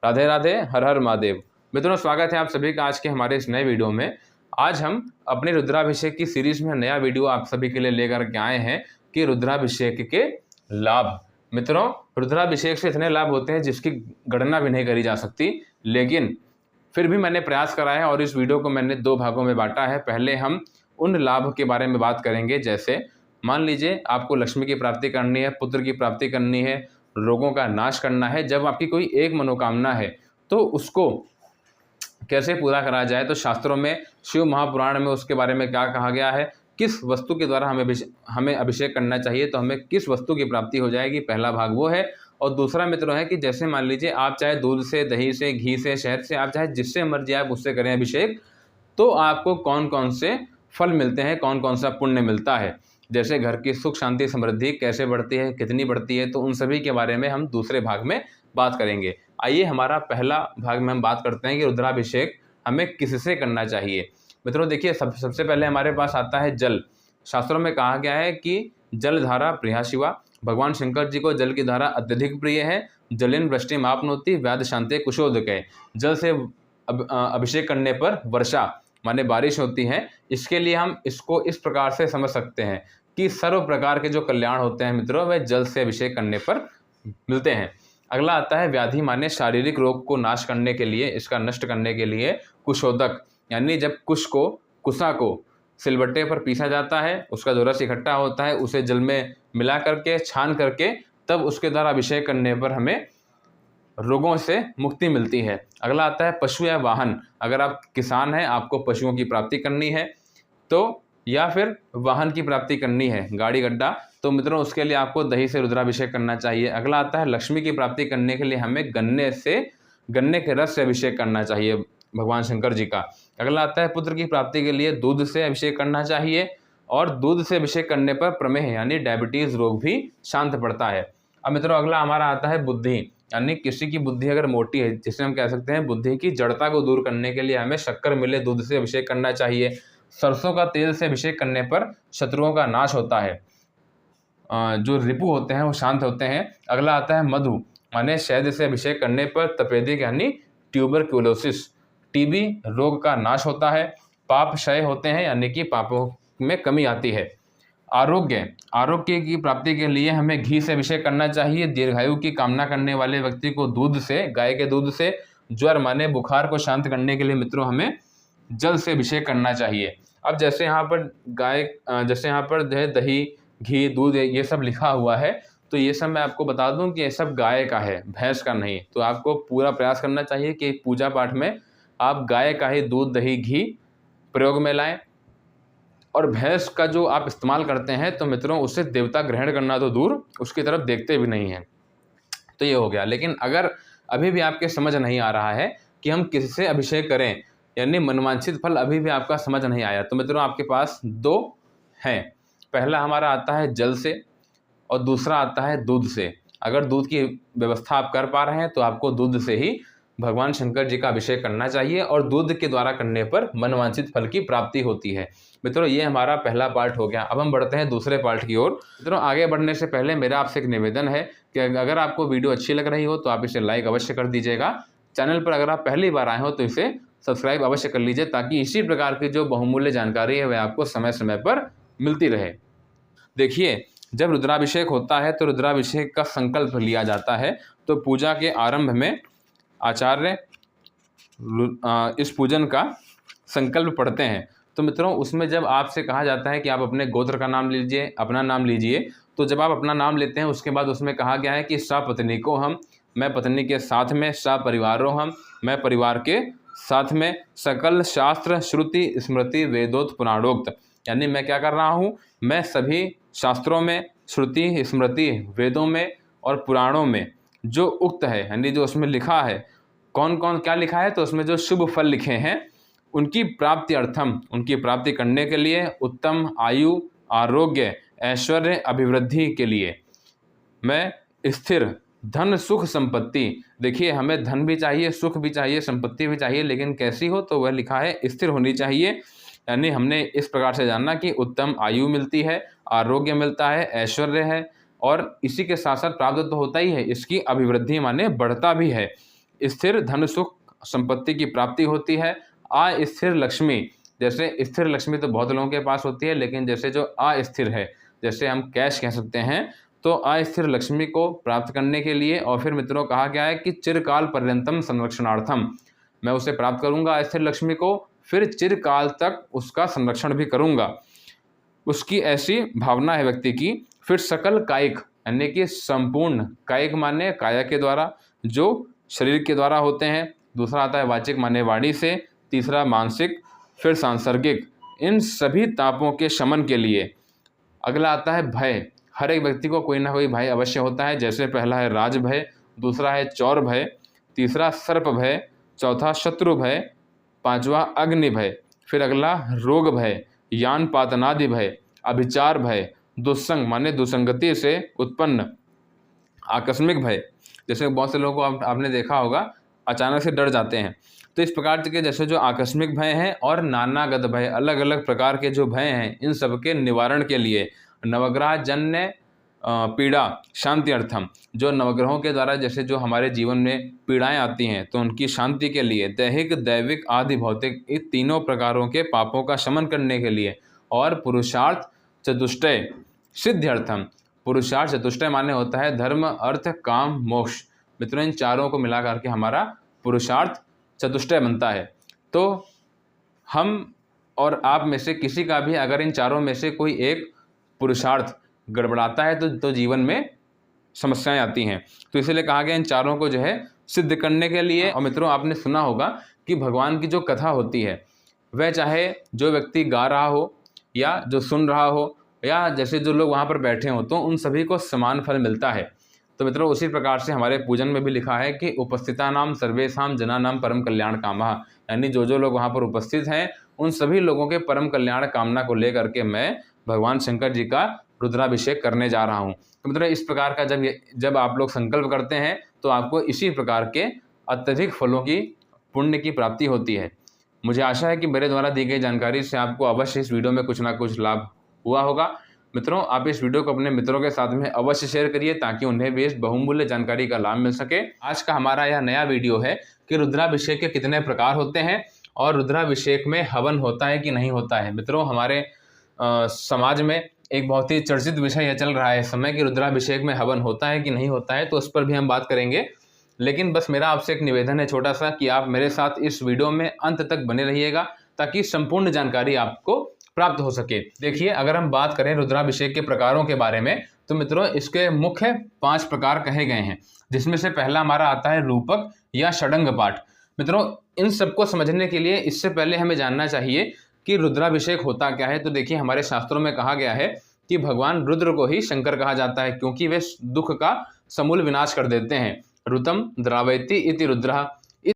राधे राधे, हर हर महादेव। मित्रों, स्वागत है आप सभी का आज के हमारे इस नए वीडियो में। आज हम अपने रुद्राभिषेक की सीरीज में नया वीडियो आप सभी के लिए लेकर के आए हैं कि रुद्राभिषेक के लाभ। मित्रों, रुद्राभिषेक से इतने लाभ होते हैं जिसकी गणना भी नहीं करी जा सकती, लेकिन फिर भी मैंने प्रयास करा है और इस वीडियो को मैंने 2 भागों में बांटा है। पहले हम उन लाभ के बारे में बात करेंगे, जैसे मान लीजिए आपको लक्ष्मी की प्राप्ति करनी है, पुत्र की प्राप्ति करनी है, रोगों का नाश करना है। जब आपकी कोई एक मनोकामना है तो उसको कैसे पूरा करा जाए, तो शास्त्रों में, शिव महापुराण में उसके बारे में क्या कहा गया है, किस वस्तु के द्वारा हमें अभिषेक करना चाहिए, तो हमें किस वस्तु की प्राप्ति हो जाएगी, पहला भाग वो है। और दूसरा मित्रों है कि जैसे मान लीजिए आप चाहे दूध से, दही से, घी से, शहद से, आप चाहे जिससे मर्जी आप उससे करें अभिषेक, तो आपको कौन कौन से फल मिलते हैं, कौन कौन सा पुण्य मिलता है, जैसे घर की सुख शांति समृद्धि कैसे बढ़ती है, कितनी बढ़ती है, तो उन सभी के बारे में हम दूसरे भाग में बात करेंगे। आइए हमारा पहला भाग में हम बात करते हैं कि रुद्राभिषेक हमें किससे करना चाहिए। मित्रों देखिए, सबसे पहले हमारे पास आता है जल। शास्त्रों में कहा गया है कि जल धारा प्रिया शिवा, भगवान शंकर जी को जल की धारा अत्यधिक प्रिय है। जलिन वृष्टि मापनोति व्याध शांति कुशोदके। जल से अभिषेक करने पर वर्षा माने बारिश होती है। इसके लिए हम इसको इस प्रकार से समझ सकते हैं कि सर्व प्रकार के जो कल्याण होते हैं मित्रों, वह जल से अभिषेक करने पर मिलते हैं। अगला आता है व्याधि माने शारीरिक रोग को नाश करने के लिए, इसका नष्ट करने के लिए कुशोदक, यानी जब कुशा को सिलबट्टे पर पीसा जाता है, उसका जो रस इकट्ठा होता है उसे जल में मिला करके, छान करके, तब उसके द्वारा अभिषेक करने पर हमें रोगों से मुक्ति मिलती है। अगला आता है पशु या वाहन। अगर आप किसान हैं, आपको पशुओं की प्राप्ति करनी है तो, या फिर वाहन की प्राप्ति करनी है, गाड़ी गड्ढा, तो मित्रों उसके लिए आपको दही से रुद्राभिषेक करना चाहिए। अगला आता है लक्ष्मी की प्राप्ति करने के लिए हमें गन्ने के रस से अभिषेक करना चाहिए भगवान शंकर जी का। अगला आता है पुत्र की प्राप्ति के लिए दूध से अभिषेक करना चाहिए, और दूध से अभिषेक करने पर प्रमेह यानी डायबिटीज रोग भी शांत पड़ता है। अब मित्रों अगला हमारा आता है बुद्धि, यानी किसी की बुद्धि अगर मोटी है, जिसे हम कह सकते हैं बुद्धि की जड़ता को दूर करने के लिए हमें शक्कर मिले दूध से अभिषेक करना चाहिए। सरसों का तेल से अभिषेक करने पर शत्रुओं का नाश होता है, जो रिपु होते हैं वो शांत होते हैं। अगला आता है मधु, माने शहद से अभिषेक करने पर तपेदिक यानी ट्यूबरक्यूलोसिस, टीबी रोग का नाश होता है। पाप क्षय होते हैं, यानी कि पापों में कमी आती है। आरोग्य की प्राप्ति के लिए हमें घी से अभिषेक करना चाहिए। दीर्घायु की कामना करने वाले व्यक्ति को दूध से, गाय के दूध से, ज्वर माने बुखार को शांत करने के लिए मित्रों हमें जल से अभिषेक करना चाहिए। अब जैसे यहाँ पर दही, घी, दूध ये सब लिखा हुआ है, तो ये सब मैं आपको बता दूं कि ये सब गाय का है, भैंस का नहीं। तो आपको पूरा प्रयास करना चाहिए कि पूजा पाठ में आप गाय का ही दूध, दही, घी प्रयोग में लाएं। और भैंस का जो आप इस्तेमाल करते हैं तो मित्रों उससे देवता ग्रहण करना तो दूर, उसकी तरफ देखते भी नहीं हैं। तो ये हो गया। लेकिन अगर अभी भी आपके समझ नहीं आ रहा है कि हम किससे अभिषेक करें, यानी मनवांछित फल अभी भी आपका समझ नहीं आया, तो मित्रों आपके पास 2 हैं। पहला हमारा आता है जल से और दूसरा आता है दूध से। अगर दूध की व्यवस्था आप कर पा रहे हैं तो आपको दूध से ही भगवान शंकर जी का अभिषेक करना चाहिए, और दूध के द्वारा करने पर मनवांछित फल की प्राप्ति होती है। मित्रों ये हमारा पहला पार्ट हो गया। अब हम बढ़ते हैं दूसरे पार्ट की ओर। मित्रों आगे बढ़ने से पहले मेरा आपसे एक निवेदन है कि अगर आपको वीडियो अच्छी लग रही हो तो आप इसे लाइक अवश्य कर दीजिएगा। चैनल पर अगर आप पहली बार आए हो तो इसे सब्सक्राइब अवश्य कर लीजिए, ताकि इसी प्रकार की जो बहुमूल्य जानकारी है वह आपको समय समय पर मिलती रहे। देखिए, जब रुद्राभिषेक होता है तो रुद्राभिषेक का संकल्प लिया जाता है। तो पूजा के आरंभ में आचार्य इस पूजन का संकल्प पढ़ते हैं। तो मित्रों उसमें जब आपसे कहा जाता है कि आप अपने गोत्र का नाम लीजिए, अपना नाम लीजिए, तो जब आप अपना नाम लेते हैं उसके बाद उसमें कहा गया है कि सा पत्नी को हम, मैं पत्नी के साथ में, सा परिवारो हम, मैं परिवार के साथ में, सकल शास्त्र श्रुति स्मृति वेदोक्त पुराणोक्त, यानी मैं क्या कर रहा हूँ, मैं सभी शास्त्रों में, श्रुति स्मृति वेदों में और पुराणों में जो उक्त है, यानी जो उसमें लिखा है, कौन कौन क्या लिखा है, तो उसमें जो शुभ फल लिखे हैं उनकी प्राप्ति अर्थम, उनकी प्राप्ति करने के लिए, उत्तम आयु, आरोग्य, ऐश्वर्य, अभिवृद्धि के लिए, मैं स्थिर धन, सुख, संपत्ति। देखिए हमें धन भी चाहिए, सुख भी चाहिए, संपत्ति भी चाहिए, लेकिन कैसी हो, तो वह लिखा है स्थिर होनी चाहिए। यानी हमने इस प्रकार से जानना कि उत्तम आयु मिलती है, आरोग्य मिलता है, ऐश्वर्य है, और इसी के साथ साथ प्राप्त तो होता ही है, इसकी अभिवृद्धि माने बढ़ता भी है। स्थिर धन सुख संपत्ति की प्राप्ति होती है। अस्थिर लक्ष्मी, जैसे स्थिर लक्ष्मी तो बहुत लोगों के पास होती है, लेकिन जैसे जो अस्थिर है, जैसे हम कैश कह सकते हैं, तो अस्थिर लक्ष्मी को प्राप्त करने के लिए और फिर मित्रों कहा गया है कि चिरकाल पर्यंतम संरक्षणार्थम, मैं उसे प्राप्त करूंगा अस्थिर लक्ष्मी को, फिर चिरकाल तक उसका संरक्षण भी करूंगा, उसकी ऐसी भावना है व्यक्ति की। फिर सकल कायिक, यानी कि संपूर्ण, कायिक माने काया के द्वारा, जो शरीर के द्वारा होते हैं। दूसरा आता है वाचिक माने वाणी से। तीसरा मानसिक, फिर सांसर्गिक, इन सभी तापों के शमन के लिए। अगला आता है भय। हर एक व्यक्ति को कोई ना कोई भय अवश्य होता है। जैसे पहला है राज भय, दूसरा है चौर भय, तीसरा सर्प भय, चौथा शत्रु भय, पांचवा अग्नि भय, फिर अगला रोग भय, यान पातनादि भय, अभिचार भय, दुस्संग माने दुसंगति से उत्पन्न आकस्मिक भय। जैसे बहुत से लोगों को आपने देखा होगा अचानक से डर जाते हैं, तो इस प्रकार के जैसे जो आकस्मिक भय हैं और नानागत भय, अलग अलग प्रकार के जो भय हैं, इन सब के निवारण के लिए नवग्रह जन्य पीड़ा शांति अर्थम, जो नवग्रहों के द्वारा जैसे जो हमारे जीवन में पीड़ाएं आती हैं, तो उनकी शांति के लिए दैहिक दैविक आदि भौतिक, इन तीनों प्रकारों के पापों का शमन करने के लिए, और पुरुषार्थ चतुष्टय सिद्ध्यर्थम। पुरुषार्थ चतुष्टय माने होता है धर्म अर्थ काम मोक्ष। मित्रों इन चारों को मिला करके हमारा पुरुषार्थ चतुष्टय बनता है। तो हम और आप में से किसी का भी अगर इन चारों में से कोई एक पुरुषार्थ गड़बड़ाता है तो जीवन में समस्याएं आती हैं। तो इसलिए कहा गया इन चारों को जो है सिद्ध करने के लिए। और मित्रों आपने सुना होगा कि भगवान की जो कथा होती है, वह चाहे जो व्यक्ति गा रहा हो या जो सुन रहा हो या जैसे जो लोग वहाँ पर बैठे हों, तो उन सभी को समान फल मिलता है। तो मित्रों उसी प्रकार से हमारे पूजन में भी लिखा है कि उपस्थिता नाम सर्वेशाम जना नाम परम कल्याण कामः, यानी जो लोग वहाँ पर उपस्थित हैं उन सभी लोगों के परम कल्याण कामना को लेकर के मैं भगवान शंकर जी का रुद्राभिषेक करने जा रहा हूँ। तो मित्रों इस प्रकार का जब आप लोग संकल्प करते हैं तो आपको इसी प्रकार के अत्यधिक फलों की पुण्य की प्राप्ति होती है। मुझे आशा है कि मेरे द्वारा दी गई जानकारी से आपको अवश्य इस वीडियो में कुछ ना कुछ लाभ हुआ होगा। मित्रों आप इस वीडियो को अपने मित्रों के साथ में अवश्य शेयर करिए ताकि उन्हें भी इस बहुमूल्य जानकारी का लाभ मिल सके। आज का हमारा यह नया वीडियो है कि रुद्राभिषेक के कितने प्रकार होते हैं और रुद्राभिषेक में हवन होता है कि नहीं होता है। मित्रों हमारे समाज में एक बहुत ही चर्चित विषय यह चल रहा है इस समय कि रुद्राभिषेक में हवन होता है कि नहीं होता है, तो उस पर भी हम बात करेंगे। लेकिन बस मेरा आपसे एक निवेदन है छोटा सा कि आप मेरे साथ इस वीडियो में अंत तक बने रहिएगा ताकि संपूर्ण जानकारी आपको प्राप्त हो सके। देखिए अगर हम बात करें रुद्राभिषेक के प्रकारों के बारे में तो मित्रों इसके मुख्य 5 प्रकार कहे गए हैं, जिसमें से पहला हमारा आता है रूपक या षडंग पाठ। मित्रों इन सबको समझने के लिए इससे पहले हमें जानना चाहिए कि रुद्राभिषेक होता क्या है। तो देखिए हमारे शास्त्रों में कहा गया है कि भगवान रुद्र को ही शंकर कहा जाता है क्योंकि वे दुख का समूल विनाश कर देते हैं। ऋतम द्रावयति इति रुद्रः,